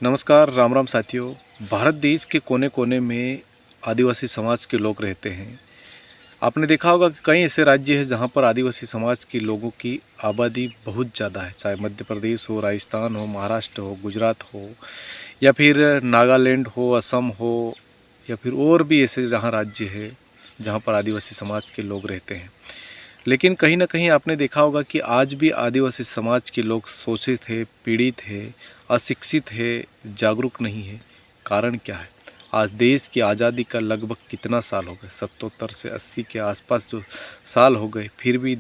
नमस्कार, राम राम साथियों। भारत देश के कोने कोने में आदिवासी समाज के लोग रहते हैं। आपने देखा होगा कि कई ऐसे राज्य हैं जहां पर आदिवासी समाज के लोगों की आबादी बहुत ज़्यादा है, चाहे मध्य प्रदेश हो, राजस्थान हो, महाराष्ट्र हो, गुजरात हो या फिर नागालैंड हो, असम हो या फिर और भी ऐसे जहाँ राज्य है जहाँ पर आदिवासी समाज के लोग रहते हैं। लेकिन कहीं ना कहीं आपने देखा होगा कि आज भी आदिवासी समाज के लोग शोषित है, पीड़ित है, अशिक्षित है, जागरूक नहीं है। कारण क्या है? आज देश की आज़ादी का लगभग कितना साल हो गए, 77 से 80 के आसपास जो साल हो गए, फिर भी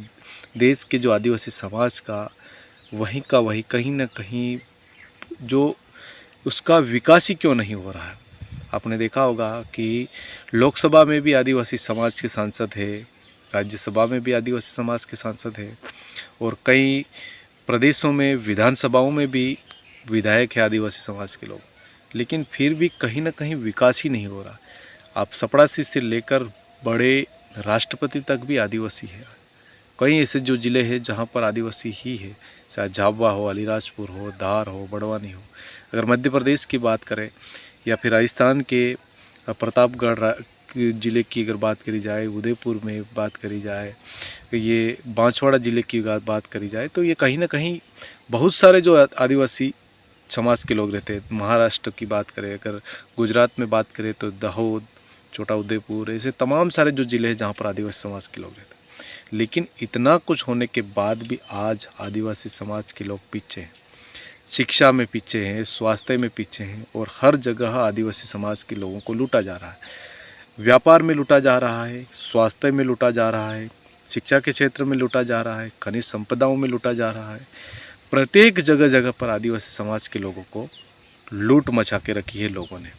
देश के जो आदिवासी समाज का वहीं का वहीं कहीं ना कहीं जो उसका विकास ही क्यों नहीं हो रहा है। आपने देखा होगा कि लोकसभा में भी आदिवासी समाज के सांसद है, राज्यसभा में भी आदिवासी समाज के सांसद हैं और कई प्रदेशों में विधानसभाओं में भी विधायक है आदिवासी समाज के लोग। लेकिन फिर भी कहीं ना कहीं विकास ही नहीं हो रहा। आप सपड़ासी से लेकर बड़े राष्ट्रपति तक भी आदिवासी है। कई ऐसे जो ज़िले हैं जहाँ पर आदिवासी ही है, चाहे झाबुआ हो, अलीराजपुर हो, धार हो, बड़वानी हो। अगर मध्य प्रदेश की बात करें या फिर राजस्थान के प्रतापगढ़ ज़िले की अगर बात करी जाए, उदयपुर में बात करी जाए, ये बांसवाड़ा ज़िले की बात करी जाए, तो ये कहीं ना कहीं बहुत सारे जो आदिवासी समाज के लोग रहते हैं। महाराष्ट्र की बात करें, अगर गुजरात में बात करें तो दाहोद, छोटा उदयपुर, ऐसे तमाम सारे जो ज़िले हैं जहाँ पर आदिवासी समाज के लोग रहते हैं। लेकिन इतना कुछ होने के बाद भी आज आदिवासी समाज के लोग पीछे हैं, शिक्षा में पीछे हैं, स्वास्थ्य में पीछे हैं और हर जगह आदिवासी समाज के लोगों को लूटा जा रहा है। व्यापार में लूटा जा रहा है, स्वास्थ्य में लूटा जा रहा है, शिक्षा के क्षेत्र में लूटा जा रहा है, खनिज संपदाओं में लूटा जा रहा है। प्रत्येक जगह जगह पर आदिवासी समाज के लोगों को लूट मचा के रखी है लोगों ने।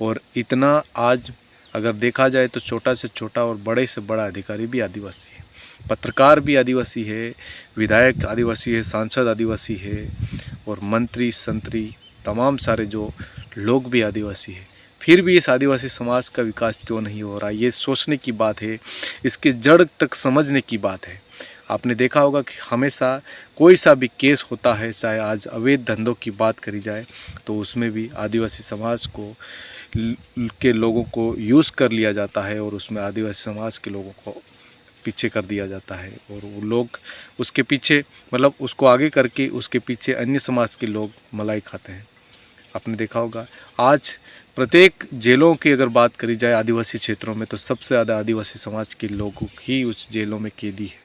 और इतना आज अगर देखा जाए तो छोटा से छोटा और बड़े से बड़ा अधिकारी भी आदिवासी है, पत्रकार भी आदिवासी है, विधायक आदिवासी है, सांसद आदिवासी है और मंत्री संतरी तमाम सारे जो लोग भी आदिवासी है। फिर भी इस आदिवासी समाज का विकास क्यों नहीं हो रहा, ये सोचने की बात है, इसके जड़ तक समझने की बात है। आपने देखा होगा कि हमेशा कोई सा भी केस होता है, चाहे आज अवैध धंधों की बात करी जाए तो उसमें भी आदिवासी समाज को के लोगों को यूज़ कर लिया जाता है और उसमें आदिवासी समाज के लोगों को पीछे कर दिया जाता है और वो लोग उसके पीछे मतलब उसको आगे करके उसके पीछे अन्य समाज के लोग मलाई खाते हैं। आपने देखा होगा आज प्रत्येक जेलों की अगर बात करी जाए आदिवासी क्षेत्रों में तो सबसे ज़्यादा आदिवासी समाज के लोग ही उस जेलों में कैदी है।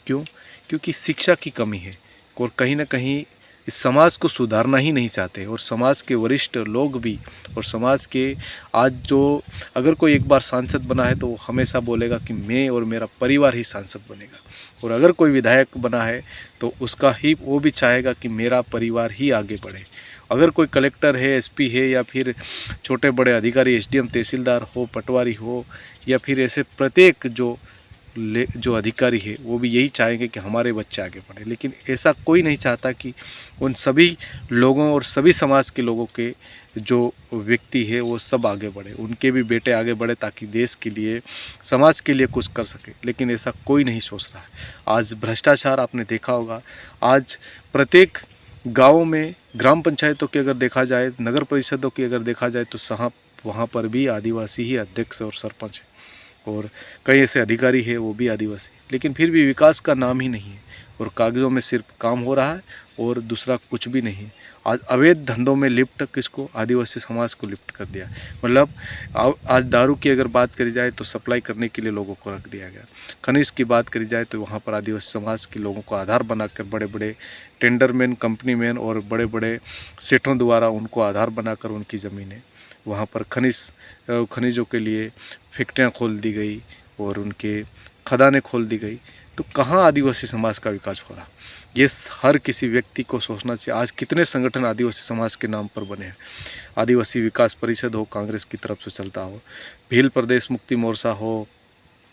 क्यों? क्योंकि शिक्षा की कमी है और कहीं ना कहीं इस समाज को सुधारना ही नहीं चाहते। और समाज के वरिष्ठ लोग भी और समाज के आज जो अगर कोई एक बार सांसद बना है तो वो हमेशा बोलेगा कि मैं और मेरा परिवार ही सांसद बनेगा। और अगर कोई विधायक बना है तो उसका ही वो भी चाहेगा कि मेरा परिवार ही आगे बढ़े। अगर कोई कलेक्टर है, एसपी है या फिर छोटे बड़े अधिकारी, एसडीएम, तहसीलदार हो, पटवारी हो या फिर ऐसे प्रत्येक जो अधिकारी है वो भी यही चाहेंगे कि हमारे बच्चे आगे बढ़े। लेकिन ऐसा कोई नहीं चाहता कि उन सभी लोगों और सभी समाज के लोगों के जो व्यक्ति है वो सब आगे बढ़े, उनके भी बेटे आगे बढ़े ताकि देश के लिए, समाज के लिए कुछ कर सके। लेकिन ऐसा कोई नहीं सोच रहा है। आज भ्रष्टाचार आपने देखा होगा, आज प्रत्येक गाँव में ग्राम पंचायतों की अगर देखा जाए, नगर परिषदों की अगर देखा जाए तो वहाँ पर भी आदिवासी ही अध्यक्ष और सरपंच है और कई ऐसे अधिकारी है वो भी आदिवासी। लेकिन फिर भी विकास का नाम ही नहीं है और कागज़ों में सिर्फ काम हो रहा है और दूसरा कुछ भी नहीं है। आज अवैध धंधों में लिप्त किसको? आदिवासी समाज को लिप्त कर दिया। मतलब आज दारू की अगर बात करी जाए तो सप्लाई करने के लिए लोगों को रख दिया गया। खनिज की बात करी जाए तो वहाँ पर आदिवासी समाज के लोगों को आधार बनाकर बड़े बड़े टेंडरमैन, कंपनी मैन और बड़े बड़े सेठों द्वारा उनको आधार बनाकर उनकी ज़मीनें वहाँ पर खनिजों के लिए फैक्ट्रियाँ खोल दी गई और उनके खदानें खोल दी गई। तो कहाँ आदिवासी समाज का विकास हो रहा? ये हर किसी व्यक्ति को सोचना चाहिए। आज कितने संगठन आदिवासी समाज के नाम पर बने हैं। आदिवासी विकास परिषद हो, कांग्रेस की तरफ से चलता हो, भील प्रदेश मुक्ति मोर्चा हो,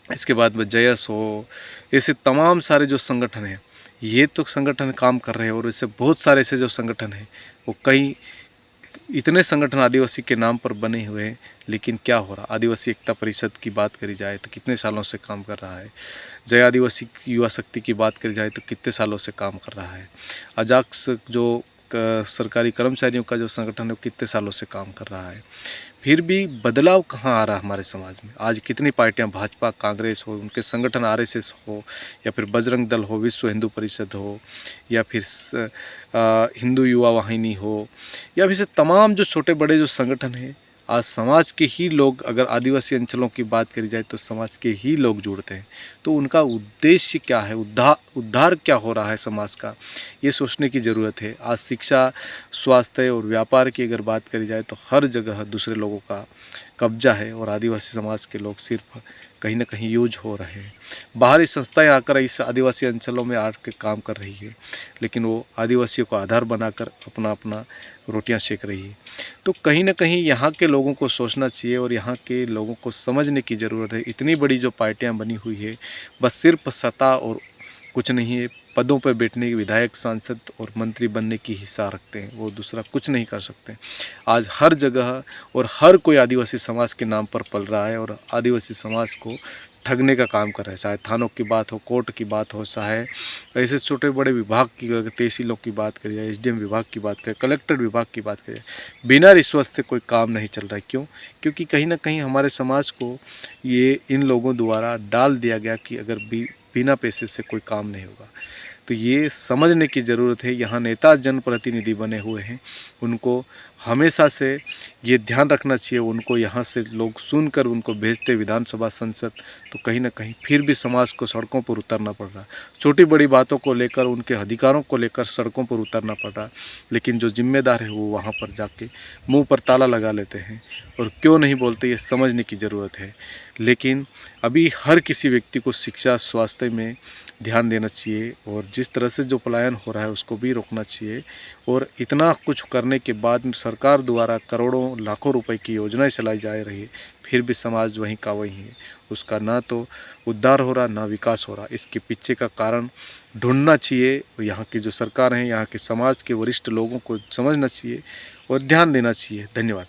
इसके बाद में जयस हो, ऐसे तमाम सारे जो संगठन हैं ये तो संगठन काम कर रहे हैं। और ऐसे बहुत सारे ऐसे जो संगठन हैं वो कई इतने संगठन आदिवासी के नाम पर बने हुए हैं। लेकिन क्या हो रहा? आदिवासी एकता परिषद की बात करी जाए तो कितने सालों से काम कर रहा है। जय आदिवासी युवा शक्ति की बात करी जाए तो कितने सालों से काम कर रहा है। अजाक्स जो सरकारी कर्मचारियों का जो संगठन है वो कितने सालों से काम कर रहा है, फिर भी बदलाव कहाँ आ रहा है हमारे समाज में। आज कितनी पार्टियां, भाजपा, कांग्रेस हो, उनके संगठन आरएसएस हो, या फिर बजरंग दल हो, विश्व हिंदू परिषद हो, या फिर हिंदू युवा वाहिनी हो, या फिर से तमाम जो छोटे बड़े जो संगठन हैं, आज समाज के ही लोग, अगर आदिवासी अंचलों की बात करी जाए तो समाज के ही लोग जुड़ते हैं। तो उनका उद्देश्य क्या है, उद्धार क्या हो रहा है समाज का, ये सोचने की ज़रूरत है। आज शिक्षा, स्वास्थ्य और व्यापार की अगर बात करी जाए तो हर जगह दूसरे लोगों का कब्जा है और आदिवासी समाज के लोग सिर्फ कहीं ना कहीं यूज हो रहे हैं। बाहरी संस्थाएं आकर इस आदिवासी अंचलों में आकर काम कर रही है, लेकिन वो आदिवासियों को आधार बनाकर अपना अपना रोटियां सेक रही है। तो कहीं ना कहीं यहाँ के लोगों को सोचना चाहिए और यहाँ के लोगों को समझने की ज़रूरत है। इतनी बड़ी जो पार्टियाँ बनी हुई है, बस सिर्फ सत्ता और कुछ नहीं है, पदों पर बैठने के, विधायक, सांसद और मंत्री बनने की हिस्सा रखते हैं, वो दूसरा कुछ नहीं कर सकते। आज हर जगह और हर कोई आदिवासी समाज के नाम पर पल रहा है और आदिवासी समाज को ठगने का काम कर रहा है। चाहे थानों की बात हो, कोर्ट की बात हो, चाहे ऐसे छोटे बड़े विभाग की, तहसीलों की बात करी जाए, एसडीएम विभाग की बात करें, कलेक्टर विभाग की बात करें, बिना रिश्वत से कोई काम नहीं चल रहा है। क्यों? क्योंकि कहीं ना कहीं हमारे समाज को ये इन लोगों द्वारा डाल दिया गया कि अगर बिना पैसे से कोई काम नहीं होगा। तो ये समझने की ज़रूरत है। यहाँ नेता जनप्रतिनिधि बने हुए हैं, उनको हमेशा से ये ध्यान रखना चाहिए। उनको यहाँ से लोग सुनकर उनको भेजते विधानसभा, संसद, तो कहीं ना कहीं फिर भी समाज को सड़कों पर उतरना पड़ रहा है। छोटी बड़ी बातों को लेकर, उनके अधिकारों को लेकर सड़कों पर उतरना पड़ रहा है, लेकिन जो जिम्मेदार है वो वहाँ पर जाके मुंह पर ताला लगा लेते हैं और क्यों नहीं बोलते, ये समझने की ज़रूरत है। लेकिन अभी हर किसी व्यक्ति को शिक्षा, स्वास्थ्य में ध्यान देना चाहिए और जिस तरह से जो पलायन हो रहा है उसको भी रोकना चाहिए। और इतना कुछ करने के बाद सरकार द्वारा करोड़ों लाखों रुपए की योजनाएं चलाई जा रही है, फिर भी समाज वहीं का वहीं है। उसका ना तो उद्धार हो रहा, ना विकास हो रहा। इसके पीछे का कारण ढूंढना चाहिए। यहाँ की जो सरकार है, यहाँ के समाज के वरिष्ठ लोगों को समझना चाहिए और ध्यान देना चाहिए। धन्यवाद।